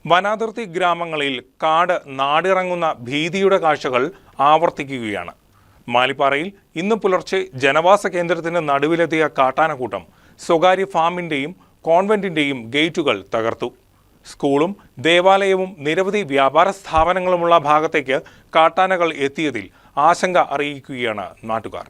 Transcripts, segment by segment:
വനാതിർത്തി ഗ്രാമങ്ങളിൽ കാട് നാടിറങ്ങുന്ന ഭീതിയുടെ കാഴ്ചകൾ ആവർത്തിക്കുകയാണ്. മാലിപ്പാറയിൽ ഇന്ന് പുലർച്ചെ ജനവാസ കേന്ദ്രത്തിന് നടുവിലെത്തിയ കാട്ടാനക്കൂട്ടം സ്വകാര്യ ഫാമിന്റെയും കോൺവെന്റിന്റെയും ഗേറ്റുകൾ തകർത്തു. സ്കൂളും ദേവാലയവും നിരവധി വ്യാപാര സ്ഥാപനങ്ങളുമുള്ള ഭാഗത്തേക്ക് കാട്ടാനകൾ എത്തിയതിൽ ആശങ്ക അറിയിക്കുകയാണ് നാട്ടുകാർ.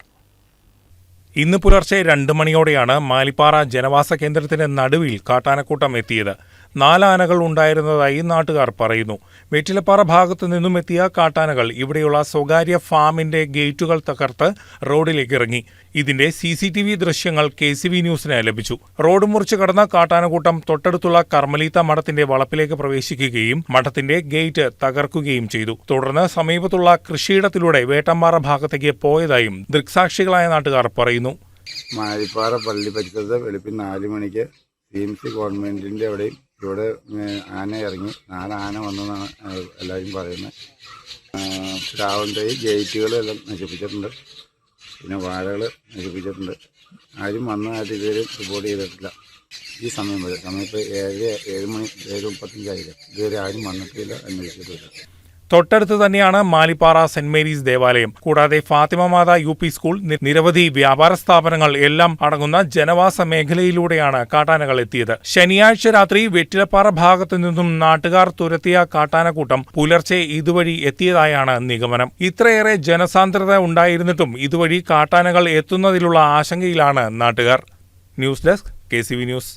ഇന്ന് പുലർച്ചെ 2 മണിയോടെയാണ് മാലിപ്പാറ ജനവാസ കേന്ദ്രത്തിന് നടുവിൽ കാട്ടാനക്കൂട്ടം എത്തിയത്. 4 ആനകൾ ഉണ്ടായിരുന്നതായി നാട്ടുകാർ പറയുന്നു. വെറ്റിലപ്പാറ ഭാഗത്തു നിന്നും എത്തിയ കാട്ടാനകൾ ഇവിടെയുള്ള സ്വകാര്യ ഫാമിന്റെ ഗേറ്റുകൾ തകർത്ത് റോഡിലേക്ക് ഇറങ്ങി. ഇതിന്റെ CCTV ദൃശ്യങ്ങൾ KCV ന്യൂസിന് ലഭിച്ചു. റോഡ് മുറിച്ച് കടന്ന കാട്ടാനക്കൂട്ടം തൊട്ടടുത്തുള്ള കർമ്മലീത്ത മഠത്തിന്റെ വളപ്പിലേക്ക് പ്രവേശിക്കുകയും മഠത്തിന്റെ ഗേറ്റ് തകർക്കുകയും ചെയ്തു. തുടർന്ന് സമീപത്തുള്ള കൃഷിയിടത്തിലൂടെ വേട്ടമ്പാറ ഭാഗത്തേക്ക് പോയതായും ദൃക്സാക്ഷികളായ നാട്ടുകാർ പറയുന്നു. മാലിപ്പാറ പള്ളി പരിസരത്ത് വെളുപ്പിന് 4 മണിക്ക് CMC ഗവൺമെന്റിന്റെ അവിടെയും ഇവിടെ ആന ഇറങ്ങി 4 ആന വന്നെന്നാണ് എല്ലാവരും പറയുന്നത്. രാവിലെ ഗേറ്റുകളെല്ലാം നശിപ്പിച്ചിട്ടുണ്ട്, പിന്നെ വാഴകൾ നശിപ്പിച്ചിട്ടുണ്ട്. ആരും വന്നതായിട്ട് ഇതുവരെ റിപ്പോർട്ട് ചെയ്തിട്ടില്ല. ഈ സമയം വരെ ഇപ്പോൾ 7:35 ഇതുവരെ ആരും വന്നിട്ടില്ല, അന്വേഷിച്ചിട്ടില്ല. തൊട്ടടുത്ത് തന്നെയാണ് മാലിപ്പാറ സെന്റ് മേരീസ് ദേവാലയം. കൂടാതെ ഫാത്തിമ മാതാ UP സ്കൂൾ, നിരവധി വ്യാപാര സ്ഥാപനങ്ങൾ എല്ലാം അടങ്ങുന്ന ജനവാസ മേഖലയിലൂടെയാണ് കാട്ടാനകൾ എത്തിയത്. ശനിയാഴ്ച രാത്രി വെറ്റിലപ്പാറ ഭാഗത്തു നിന്നും നാട്ടുകാർ തുരത്തിയ കാട്ടാനക്കൂട്ടം പുലർച്ചെ ഇതുവഴി എത്തിയതായാണ് നിഗമനം. ഇത്രയേറെ ജനസാന്ദ്രത ഉണ്ടായിരുന്നിട്ടും ഇതുവഴി കാട്ടാനകൾ എത്തുന്നതിലുള്ള ആശങ്കയിലാണ് നാട്ടുകാർ. News desk KCV news.